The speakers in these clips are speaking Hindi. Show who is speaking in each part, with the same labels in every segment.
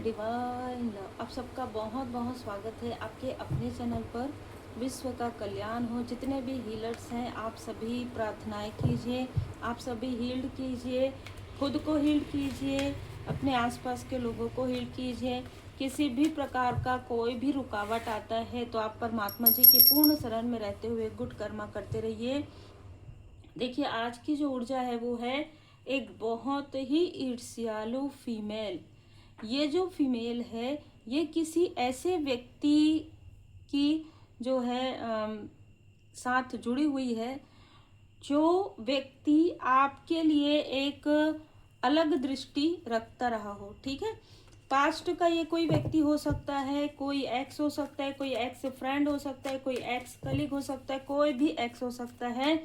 Speaker 1: Divine love. आप सबका बहुत बहुत स्वागत है आपके अपने चैनल पर। विश्व का कल्याण हो। जितने भी हीलर्स हैं आप सभी प्रार्थनाएं कीजिए, आप सभी हील्ड कीजिए, खुद को हील्ड कीजिए, अपने आसपास के लोगों को हील्ड कीजिए। किसी भी प्रकार का कोई भी रुकावट आता है तो आप परमात्मा जी के पूर्ण शरण में रहते हुए गुड कर्मा करते रहिए। देखिए आज की जो ऊर्जा है वो है एक बहुत ही ईर्ष्यालु फीमेल। ये जो फीमेल है ये किसी ऐसे व्यक्ति की जो है साथ जुड़ी हुई है जो व्यक्ति आपके लिए एक अलग दृष्टि रखता रहा हो। ठीक है, पास्ट का ये कोई व्यक्ति हो सकता है, कोई एक्स हो सकता है, कोई एक्स फ्रेंड हो सकता है, कोई एक्स कलीग हो सकता है, कोई भी एक्स हो सकता है।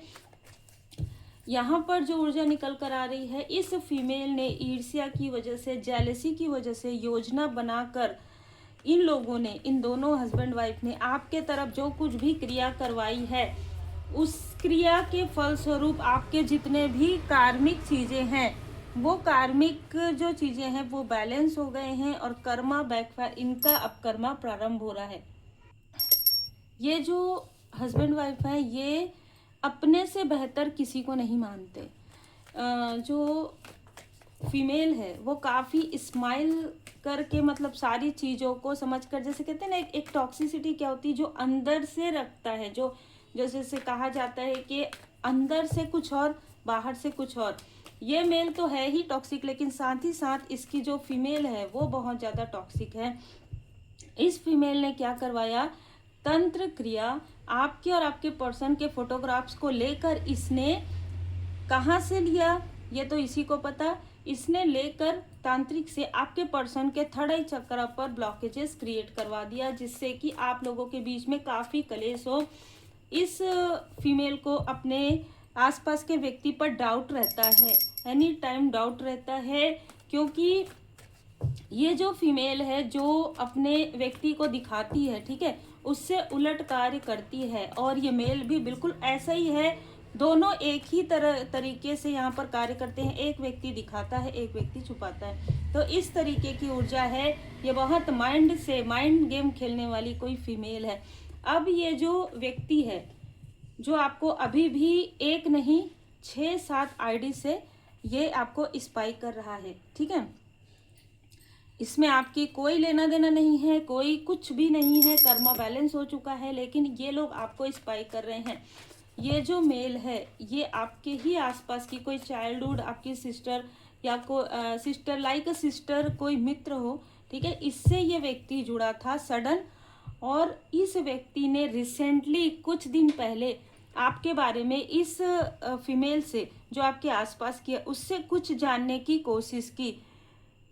Speaker 1: यहाँ पर जो ऊर्जा निकल कर आ रही है, इस फीमेल ने ईर्ष्या की वजह से, जेलसी की वजह से योजना बनाकर इन लोगों ने, इन दोनों हस्बैंड वाइफ ने आपके तरफ जो कुछ भी क्रिया करवाई है उस क्रिया के फलस्वरूप आपके जितने भी कार्मिक चीजें हैं वो कार्मिक जो चीजें हैं वो बैलेंस हो गए हैं और कर्मा बैकफायर, इनका अब कर्मा प्रारंभ हो रहा है। ये जो हस्बैंड वाइफ है ये अपने से बेहतर किसी को नहीं मानते। जो फीमेल है वो काफ़ी स्माइल करके, मतलब सारी चीज़ों को समझकर, जैसे कहते हैं ना एक टॉक्सिसिटी क्या होती है जो अंदर से रखता है, जो जैसे से कहा जाता है कि अंदर से कुछ और बाहर से कुछ और। ये मेल तो है ही टॉक्सिक, लेकिन साथ ही साथ इसकी जो फीमेल है वो बहुत ज़्यादा टॉक्सिक है। इस फीमेल ने क्या करवाया, तंत्र क्रिया आपके और आपके पर्सन के फोटोग्राफ्स को लेकर इसने कहाँ से लिया ये तो इसी को पता। इसने लेकर तांत्रिक से आपके पर्सन के थर्ड आई चक्र पर ब्लॉकेजेस क्रिएट करवा दिया, जिससे कि आप लोगों के बीच में काफ़ी कलेश हो। इस फीमेल को अपने आसपास के व्यक्ति पर डाउट रहता है, एनी टाइम डाउट रहता है, क्योंकि ये जो फीमेल है जो अपने व्यक्ति को दिखाती है, ठीक है, उससे उलट कार्य करती है। और ये मेल भी बिल्कुल ऐसा ही है, दोनों एक ही तरीके से यहाँ पर कार्य करते हैं। एक व्यक्ति दिखाता है, एक व्यक्ति छुपाता है। तो इस तरीके की ऊर्जा है, ये बहुत माइंड गेम खेलने वाली कोई फीमेल है। अब ये जो व्यक्ति है जो आपको अभी भी एक नहीं 6-7 आईडी से ये आपको स्पाई कर रहा है, ठीक है, इसमें आपकी कोई लेना देना नहीं है, कोई कुछ भी नहीं है, कर्मा बैलेंस हो चुका है, लेकिन ये लोग आपको स्पाई कर रहे हैं। ये जो मेल है ये आपके ही आसपास की कोई चाइल्डहुड, आपकी सिस्टर या सिस्टर लाइक अ सिस्टर, कोई मित्र हो, ठीक है, इससे ये व्यक्ति जुड़ा था सडन। और इस व्यक्ति ने रिसेंटली कुछ दिन पहले आपके बारे में इस फीमेल से जो आपके आसपास की है उससे कुछ जानने की कोशिश की।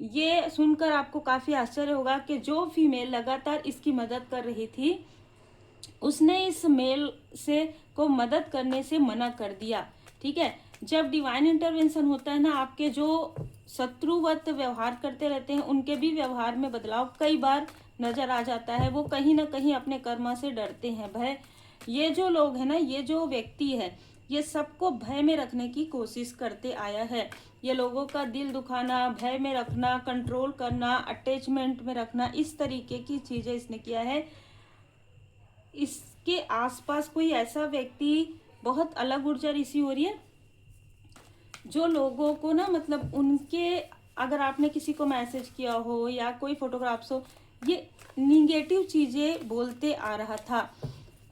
Speaker 1: ये सुनकर आपको काफ़ी आश्चर्य होगा कि जो फीमेल लगातार इसकी मदद कर रही थी उसने इस मेल से को मदद करने से मना कर दिया। ठीक है, जब डिवाइन इंटरवेंशन होता है ना, आपके जो शत्रुवत व्यवहार करते रहते हैं उनके भी व्यवहार में बदलाव कई बार नजर आ जाता है। वो कहीं ना कहीं अपने कर्मा से डरते हैं, भय। ये जो लोग हैं ना, ये जो व्यक्ति है ये सबको भय में रखने की कोशिश करते आया है। ये लोगों का दिल दुखाना, भय में रखना, कंट्रोल करना, अटैचमेंट में रखना, इस तरीके की चीजें इसने किया है। इसके आसपास कोई ऐसा व्यक्ति, बहुत अलग ऊर्जा रिसीव हो रही है, जो लोगों को ना, मतलब उनके, अगर आपने किसी को मैसेज किया हो या कोई फोटोग्राफ्स हो, ये निगेटिव चीजें बोलते आ रहा था।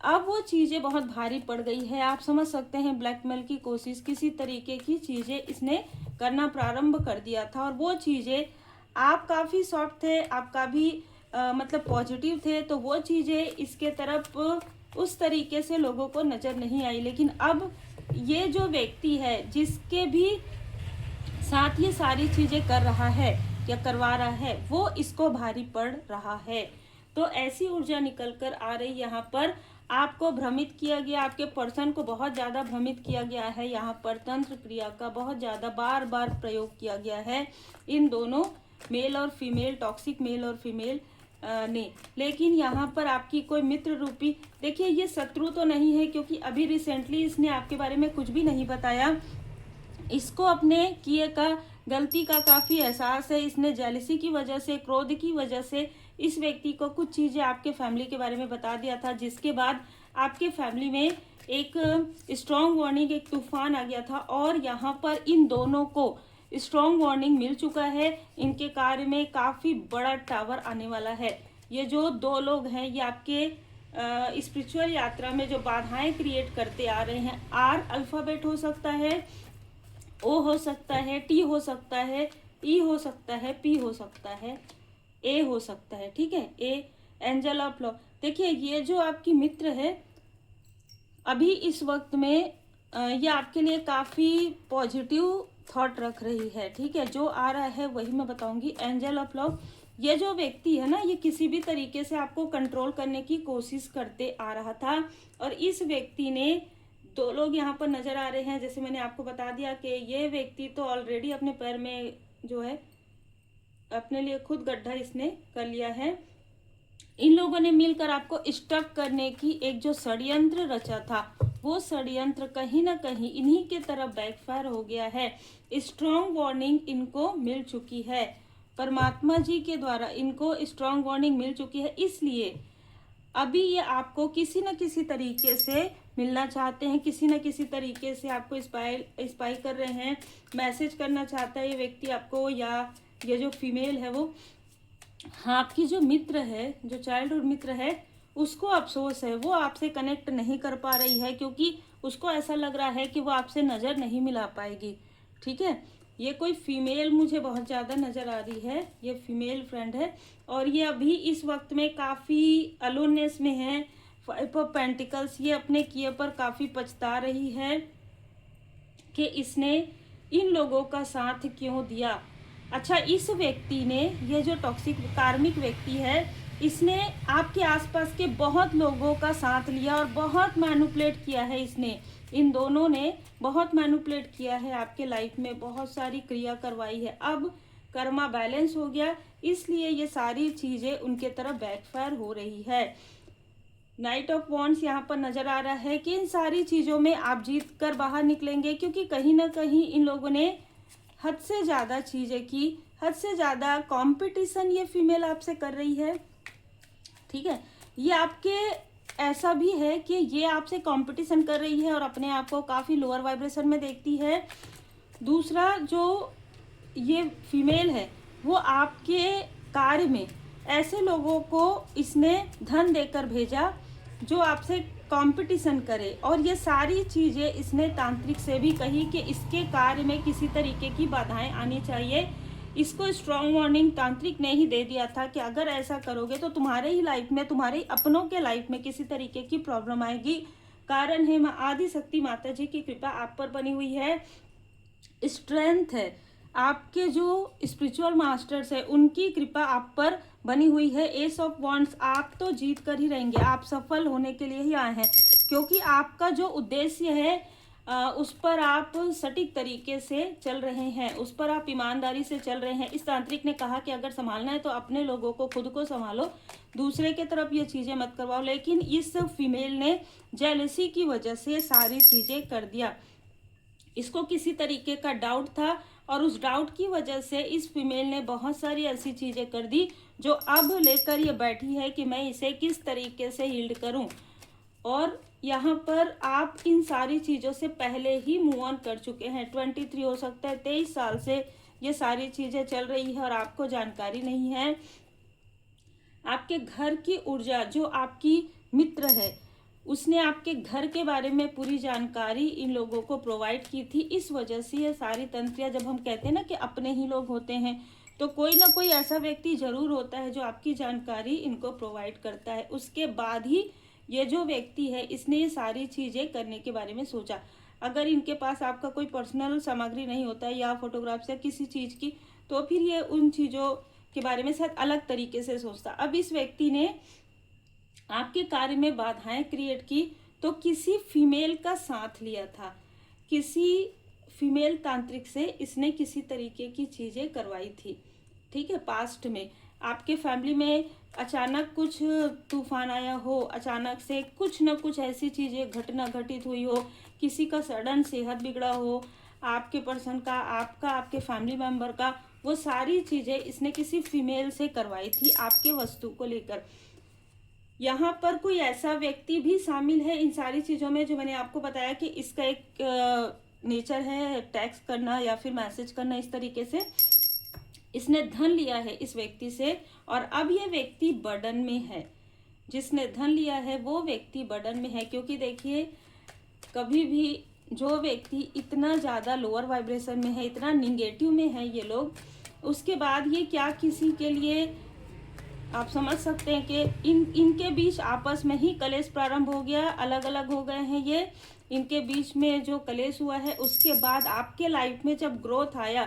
Speaker 1: अब वो चीजें बहुत भारी पड़ गई है। आप समझ सकते हैं, ब्लैकमेल की कोशिश, किसी तरीके की चीजें इसने करना प्रारंभ कर दिया था। और वो चीजें, आप काफी सॉफ्ट थे, आप काफी मतलब पॉजिटिव थे, तो वो चीजें इसके तरफ उस तरीके से लोगों को नजर नहीं आई। लेकिन अब ये जो व्यक्ति है जिसके भी साथ ये सारी चीजें कर रहा है या करवा रहा है, वो इसको भारी पड़ रहा है। तो ऐसी ऊर्जा निकल कर आ रही, यहाँ पर आपको भ्रमित किया गया, आपके पर्सन को बहुत ज्यादा भ्रमित किया गया है। यहाँ पर तंत्र क्रिया का बहुत ज्यादा बार बार प्रयोग किया गया है इन दोनों मेल और फीमेल, टॉक्सिक मेल और फीमेल ने। लेकिन यहाँ पर आपकी कोई मित्र रूपी, देखिए ये शत्रु तो नहीं है, क्योंकि अभी रिसेंटली इसने आपके बारे में कुछ भी नहीं बताया। इसको अपने किए का गलती का काफ़ी एहसास है। इसने जेलसी की वजह से, क्रोध की वजह से इस व्यक्ति को कुछ चीज़ें आपके फैमिली के बारे में बता दिया था, जिसके बाद आपके फैमिली में एक स्ट्रॉन्ग वार्निंग, एक तूफान आ गया था। और यहाँ पर इन दोनों को स्ट्रॉन्ग वार्निंग मिल चुका है। इनके कार्य में काफ़ी बड़ा टावर आने वाला है। ये जो दो लोग हैं, ये आपके स्पिरिचुअल यात्रा में जो बाधाएं क्रिएट करते आ रहे हैं, आर अल्फ़ाबेट हो सकता है, ओ हो सकता है, टी हो सकता है, ई हो सकता है, पी हो सकता है, ए हो सकता है। ठीक है, ए एंजल ऑफ लव। देखिए, ये जो आपकी मित्र है अभी इस वक्त में ये आपके लिए काफ़ी पॉजिटिव थॉट रख रही है। ठीक है, जो आ रहा है वही मैं बताऊंगी। एंजल ऑफ लव, ये जो व्यक्ति है ना, ये किसी भी तरीके से आपको कंट्रोल करने की कोशिश करते आ रहा था। और इस व्यक्ति ने, दो लोग यहाँ पर नजर आ रहे हैं, जैसे मैंने आपको बता दिया कि ये व्यक्ति तो ऑलरेडी अपने पैर में जो है अपने लिए खुद गड्ढा इसने कर लिया है। इन लोगों ने मिलकर आपको स्टक करने की एक जो षड्यंत्र रचा था, वो षड्यंत्र कहीं ना कहीं इन्हीं के तरफ बैकफायर हो गया है। स्ट्रॉन्ग वार्निंग इनको मिल चुकी है, परमात्मा जी के द्वारा इनको स्ट्रॉन्ग वार्निंग मिल चुकी है। इसलिए अभी ये आपको किसी न किसी तरीके से मिलना चाहते हैं, किसी न किसी तरीके से आपको स्पाई कर रहे हैं, मैसेज करना चाहता है ये व्यक्ति आपको, या ये जो फीमेल है वो। हाँ, आपकी जो मित्र है, जो चाइल्डहुड मित्र है, उसको अफसोस है, वो आपसे कनेक्ट नहीं कर पा रही है, क्योंकि उसको ऐसा लग रहा है कि वो आपसे नज़र नहीं मिला पाएगी। ठीक है, ये कोई फीमेल मुझे बहुत ज़्यादा नज़र आ रही है, ये फीमेल फ्रेंड है। और ये अभी इस वक्त में काफ़ी अलोननेस में है। 5 ऑफ पेंटिकल्स, ये अपने किए पर काफ़ी पछता रही है कि इसने इन लोगों का साथ क्यों दिया। अच्छा, इस व्यक्ति ने, ये जो टॉक्सिक कार्मिक व्यक्ति है, इसने आपके आसपास के बहुत लोगों का साथ लिया और बहुत मैनिपुलेट किया है। इसने, इन दोनों ने बहुत मैनिपुलेट किया है आपके लाइफ में, बहुत सारी क्रिया करवाई है। अब कर्मा बैलेंस हो गया, इसलिए ये सारी चीज़ें उनके तरफ बैकफायर हो रही है। नाइट ऑफ वॉन्ड्स यहाँ पर नजर आ रहा है कि इन सारी चीज़ों में आप जीत कर बाहर निकलेंगे, क्योंकि कहीं ना कहीं इन लोगों ने हद से ज़्यादा चीज़ें की, हद से ज़्यादा कंपटीशन ये फीमेल आपसे कर रही है। ठीक है, ये आपके ऐसा भी है कि ये आपसे कंपटीशन कर रही है और अपने आप को काफ़ी लोअर वाइब्रेशन में देखती है। दूसरा, जो ये फीमेल है, वो आपके कार्य में ऐसे लोगों को इसने धन देकर भेजा जो आपसे कंपटीशन करे, और ये सारी चीज़ें इसने तांत्रिक से भी कही कि इसके कार्य में किसी तरीके की बाधाएं आनी चाहिए। इसको स्ट्रॉन्ग वार्निंग तांत्रिक ने ही दे दिया था कि अगर ऐसा करोगे तो तुम्हारे ही लाइफ में, तुम्हारे अपनों के लाइफ में किसी तरीके की प्रॉब्लम आएगी। कारण है माँ आदि शक्ति माता जी की कृपा आप पर बनी हुई है, स्ट्रेंथ है, आपके जो स्पिरिचुअल मास्टर्स है उनकी कृपा आप पर बनी हुई है। एस ऑफ वॉन्ड्स, आप तो जीत कर ही रहेंगे, आप सफल होने के लिए ही आए हैं, क्योंकि आपका जो उद्देश्य है उस पर आप सटीक तरीके से चल रहे हैं, उस पर आप ईमानदारी से चल रहे हैं। इस तांत्रिक ने कहा कि अगर संभालना है तो अपने लोगों को, खुद को संभालो, दूसरे के तरफ ये चीज़ें मत करवाओ। लेकिन इस फीमेल ने जेलसी की वजह से सारी चीज़ें कर दिया। इसको किसी तरीके का डाउट था और उस डाउट की वजह से इस फीमेल ने बहुत सारी ऐसी चीज़ें कर दी जो अब लेकर ये बैठी है कि मैं इसे किस तरीके से हील्ड करूं। और यहाँ पर आप इन सारी चीज़ों से पहले ही मूव ऑन कर चुके हैं। 23 हो सकता है, 23 साल से ये सारी चीज़ें चल रही है और आपको जानकारी नहीं है। आपके घर की ऊर्जा, जो आपकी मित्र है, उसने आपके घर के बारे में पूरी जानकारी इन लोगों को प्रोवाइड की थी। इस वजह से ये सारी तंत्रियाँ, जब हम कहते हैं ना कि अपने ही लोग होते हैं, तो कोई ना कोई ऐसा व्यक्ति जरूर होता है जो आपकी जानकारी इनको प्रोवाइड करता है। उसके बाद ही ये जो व्यक्ति है, इसने ये सारी चीज़ें करने के बारे में सोचा। अगर इनके पास आपका कोई पर्सनल सामग्री नहीं होता है, या फोटोग्राफ्स या किसी चीज़ की, तो फिर ये उन चीज़ों के बारे में शायद अलग तरीके से सोचता। अब इस व्यक्ति ने आपके कार्य में बाधाएं क्रिएट की, तो किसी फीमेल का साथ लिया था, किसी फीमेल तांत्रिक से इसने किसी तरीके की चीज़ें करवाई थी। ठीक है, पास्ट में आपके फैमिली में अचानक कुछ तूफान आया हो, अचानक से कुछ न कुछ ऐसी चीज़ें घटना घटित हुई हो, किसी का सडन सेहत बिगड़ा हो, आपके पर्सन का, आपका, आपके फैमिली मेंबर का, वो सारी चीज़ें इसने किसी फीमेल से करवाई थी आपके वस्तु को लेकर। यहाँ पर कोई ऐसा व्यक्ति भी शामिल है इन सारी चीज़ों में, जो मैंने आपको बताया कि इसका एक नेचर है टैक्स करना या फिर मैसेज करना इस तरीके से। इसने धन लिया है इस व्यक्ति से और अब ये व्यक्ति बर्डन में है। जिसने धन लिया है वो व्यक्ति बर्डन में है, क्योंकि देखिए कभी भी जो व्यक्ति इतना ज़्यादा लोअर वाइब्रेशन में है, इतना निगेटिव में है ये लोग, उसके बाद ये क्या किसी के लिए, आप समझ सकते हैं कि इनके बीच आपस में ही कलेश प्रारंभ हो गया, अलग अलग हो गए हैं ये। इनके बीच में जो कलेश हुआ है उसके बाद आपके लाइफ में जब ग्रोथ आया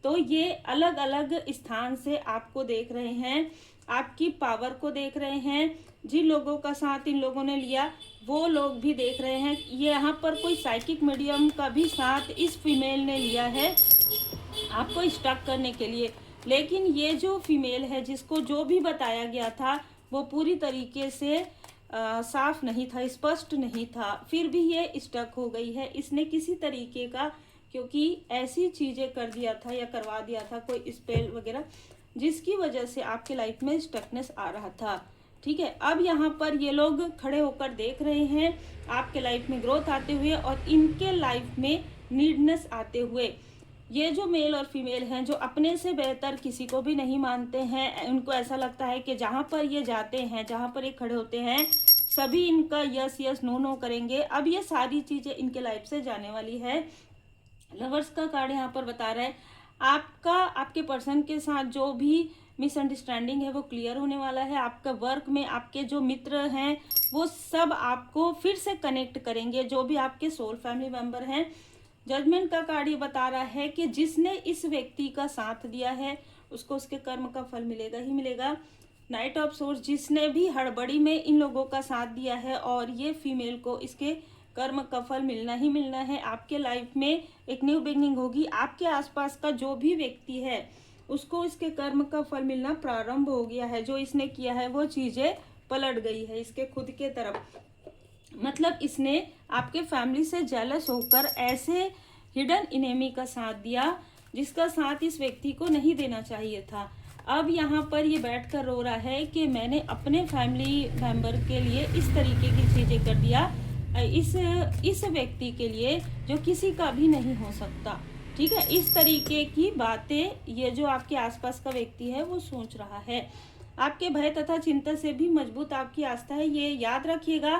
Speaker 1: तो ये अलग अलग स्थान से आपको देख रहे हैं, आपकी पावर को देख रहे हैं। जिन लोगों का साथ इन लोगों ने लिया वो लोग भी देख रहे हैं। ये यहाँ पर कोई साइकिक मीडियम का भी साथ इस फीमेल ने लिया है आपको स्टक करने के लिए। लेकिन ये जो फीमेल है, जिसको जो भी बताया गया था वो पूरी तरीके से साफ नहीं था, स्पष्ट नहीं था, फिर भी ये स्टक हो गई है। इसने किसी तरीके का, क्योंकि ऐसी चीज़ें कर दिया था या करवा दिया था कोई स्पेल वगैरह, जिसकी वजह से आपके लाइफ में स्टकनेस आ रहा था। ठीक है, अब यहाँ पर ये लोग खड़े होकर देख रहे हैं आपके लाइफ में ग्रोथ आते हुए और इनके लाइफ में नीडनेस आते हुए। ये जो मेल और फीमेल हैं, जो अपने से बेहतर किसी को भी नहीं मानते हैं, उनको ऐसा लगता है कि जहाँ पर ये जाते हैं, जहाँ पर ये खड़े होते हैं, सभी इनका यस यस नो नो करेंगे। अब ये सारी चीज़ें इनके लाइफ से जाने वाली है। लवर्स का कार्ड यहाँ पर बता रहा है आपका, आपके पर्सन के साथ जो भी मिसअंडरस्टैंडिंग है वो क्लियर होने वाला है। आपका वर्क में आपके जो मित्र हैं वो सब आपको फिर से कनेक्ट करेंगे, जो भी आपके सोल फैमिली मेंबर हैं। जजमेंट का कार्ड ये बता रहा है कि जिसने इस व्यक्ति का साथ दिया है उसको उसके कर्म का फल मिलेगा ही मिलेगा। नाइट ऑफ सोर्स, जिसने भी हड़बड़ी में इन लोगों का साथ दिया है और ये फीमेल को इसके कर्म का फल मिलना ही मिलना है। आपके लाइफ में एक न्यू बिगनिंग होगी। आपके आसपास का जो भी व्यक्ति है उसको इसके कर्म का फल मिलना प्रारंभ हो गया है। जो इसने किया है वो चीज़ें पलट गई है इसके खुद के तरफ। मतलब इसने आपके फैमिली से जेलस होकर ऐसे हिडन इनेमी का साथ दिया जिसका साथ इस व्यक्ति को नहीं देना चाहिए था। अब यहाँ पर ये बैठकर रो रहा है कि मैंने अपने फैमिली मेंबर के लिए इस तरीके की चीज़ें कर दिया, इस व्यक्ति के लिए जो किसी का भी नहीं हो सकता। ठीक है, इस तरीके की बातें ये जो आपके आसपास का व्यक्ति है वो सोच रहा है। आपके भय तथा चिंता से भी मजबूत आपकी आस्था है। ये याद रखिएगा,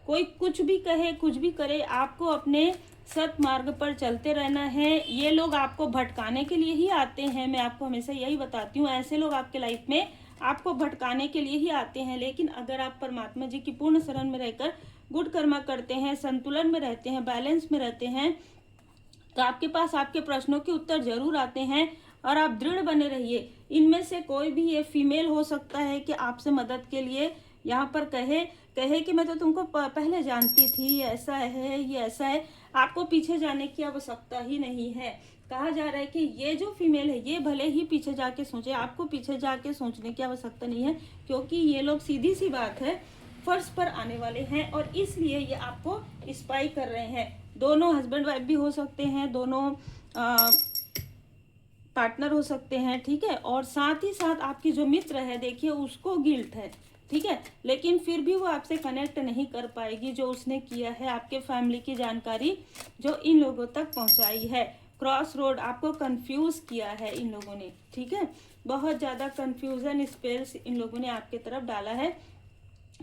Speaker 1: कोई कुछ भी कहे कुछ भी करे, आपको अपने सत मार्ग पर चलते रहना है। ये लोग आपको भटकाने के लिए ही आते हैं, मैं आपको हमेशा यही बताती हूँ। ऐसे लोग आपके लाइफ में आपको भटकाने के लिए ही आते हैं। लेकिन अगर आप परमात्मा जी की पूर्ण शरण में रहकर गुड कर्मा करते हैं, संतुलन में रहते हैं, बैलेंस में रहते हैं, तो आपके पास आपके प्रश्नों के उत्तर जरूर आते हैं। और आप दृढ़ बने रहिए। इनमें से कोई भी ये फीमेल हो सकता है कि आपसे मदद के लिए यहाँ पर कहे कि मैं तो तुमको पहले जानती थी, ये ऐसा है, ये ऐसा है। आपको पीछे जाने की आवश्यकता ही नहीं है। कहा जा रहा है कि ये जो फीमेल है ये भले ही पीछे जाके सोचे, आपको पीछे जाके सोचने की आवश्यकता नहीं है, क्योंकि ये लोग सीधी सी बात है फर्श पर आने वाले हैं और इसलिए ये आपको स्पाई कर रहे हैं। दोनों हस्बैंड वाइफ भी हो सकते हैं, दोनों पार्टनर हो सकते हैं। ठीक है, और साथ ही साथ आपकी जो मित्र है, देखिए उसको गिल्ट है। ठीक है, लेकिन फिर भी वो आपसे कनेक्ट नहीं कर पाएगी। जो उसने किया है, आपके फैमिली की जानकारी जो इन लोगों तक पहुंचाई है। क्रॉस रोड, आपको कंफ्यूज किया है इन लोगों ने। ठीक है, बहुत ज़्यादा कंफ्यूजन स्पेल्स इन लोगों ने आपके तरफ डाला है।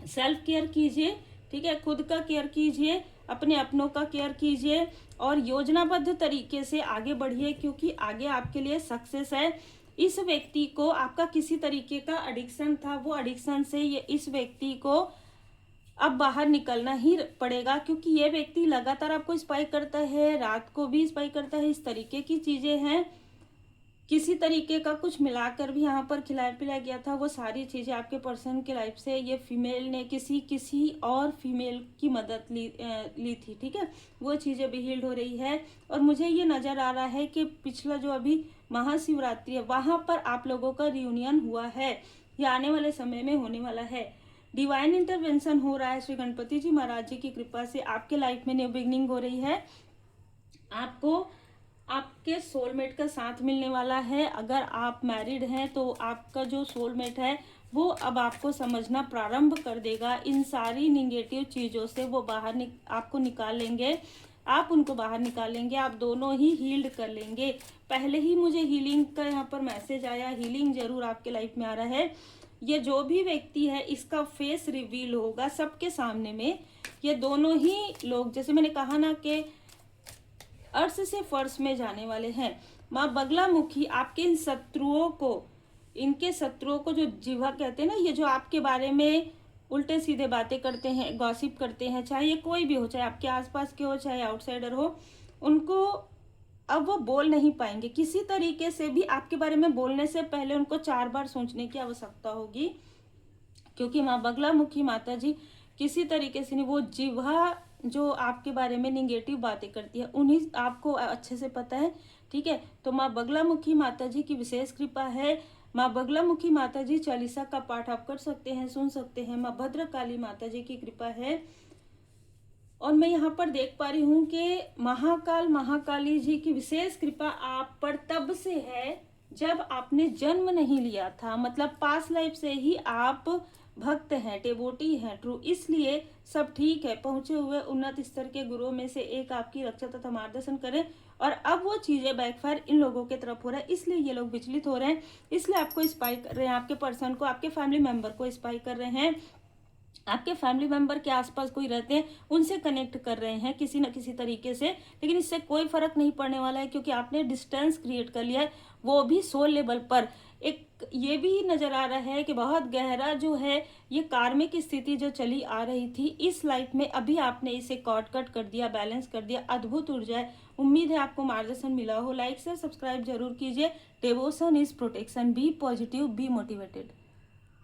Speaker 1: सेल्फ केयर कीजिए। ठीक है, खुद का केयर कीजिए, अपने अपनों का केयर कीजिए और योजनाबद्ध तरीके से आगे बढ़िए, क्योंकि आगे आपके लिए सक्सेस है। इस व्यक्ति को आपका किसी तरीके का एडिक्शन था, वो एडिक्शन से ये इस व्यक्ति को अब बाहर निकलना ही पड़ेगा, क्योंकि ये व्यक्ति लगातार आपको स्पाई करता है, रात को भी स्पाई करता है। इस तरीके की चीज़ें हैं। किसी तरीके का कुछ मिलाकर भी यहाँ पर खिलाया पिलाया गया था। वो सारी चीज़ें आपके पर्सन के लाइफ से ये फीमेल ने किसी और फीमेल की मदद ली थी। ठीक है, वो चीज़ें भी हील्ड हो रही है। और मुझे ये नज़र आ रहा है कि पिछला जो अभी महाशिवरात्रि है वहाँ पर आप लोगों का रियूनियन हुआ है, या आने वाले समय में होने वाला है। डिवाइन इंटरवेंशन हो रहा है। श्री गणपति जी महाराज जी की कृपा से आपके लाइफ में न्यू बिगनिंग हो रही है। आपको आपके सोलमेट का साथ मिलने वाला है। अगर आप मैरिड हैं तो आपका जो सोलमेट है वो अब आपको समझना प्रारंभ कर देगा। इन सारी निगेटिव चीज़ों से वो बाहर आपको निकाल लेंगे, आप उनको बाहर निकालेंगे, आप दोनों ही हील्ड कर लेंगे। पहले ही मुझे हीलिंग का यहाँ पर मैसेज आया, हीलिंग जरूर आपके लाइफ में आ रहा है। ये जो भी व्यक्ति है इसका फेस रिवील होगा सबके सामने में। ये दोनों ही लोग, जैसे मैंने कहा ना कि अर्श से फर्श में जाने वाले हैं। माँ बगलामुखी आपके इन शत्रुओं को, इनके शत्रुओं को जो जिह्वा कहते हैं ना, ये जो आपके बारे में उल्टे सीधे बातें करते हैं, गॉसिप करते हैं, चाहे ये कोई भी हो, चाहे आपके आसपास के हो, चाहे आउटसाइडर हो, उनको अब वो बोल नहीं पाएंगे। किसी तरीके से भी आपके बारे में बोलने से पहले उनको 4 बार सोचने की आवश्यकता होगी, क्योंकि माँ बगलामुखी माता जी किसी तरीके से नहीं, वो जिह्वा जो आपके बारे में निगेटिव बातें करती है उन्हीं आपको अच्छे से पता है। ठीक है, तो माँ बगलामुखी माता जी की विशेष कृपा है। माँ बगलामुखी माता जी चालीसा का पाठ आप कर सकते हैं, सुन सकते हैं। माँ भद्रकाली माता जी की कृपा है। और मैं यहाँ पर देख पा रही हूँ कि महाकाल महाकाली जी की विशेष कृपा आप पर तब से है जब आपने जन्म नहीं लिया था। मतलब पास्ट लाइफ से ही आप भक्त हैं, डेवोटी हैं, ट्रू। इसलिए सब ठीक है। पहुंचे हुए उन्नत स्तर के गुरुओं में से एक आपकी रक्षा तथा मार्गदर्शन करें। और अब वो चीजें बैकफायर इन लोगों के तरफ हो रहा है, इसलिए ये लोग विचलित हो रहे हैं, इसलिए आपको स्पाई कर रहे हैं, आपके पर्सन को, आपके फैमिली मेंबर को स्पाई कर रहे हैं। आपके फैमिली मेंबर के आसपास कोई रहते हैं उनसे कनेक्ट कर रहे हैं किसी न किसी तरीके से, लेकिन इससे कोई फर्क नहीं पड़ने वाला है, क्योंकि आपने डिस्टेंस क्रिएट कर लिया है, वो भी सोल लेवल पर। एक ये भी नजर आ रहा है कि बहुत गहरा जो है ये कार्मिक स्थिति जो चली आ रही थी इस लाइफ में, अभी आपने इसे कॉट कट कर दिया, बैलेंस कर दिया। अद्भुत ऊर्जा है। उम्मीद है आपको मार्गदर्शन मिला हो। लाइक से सब्सक्राइब जरूर कीजिए। Devotion is protection. Be positive, be motivated.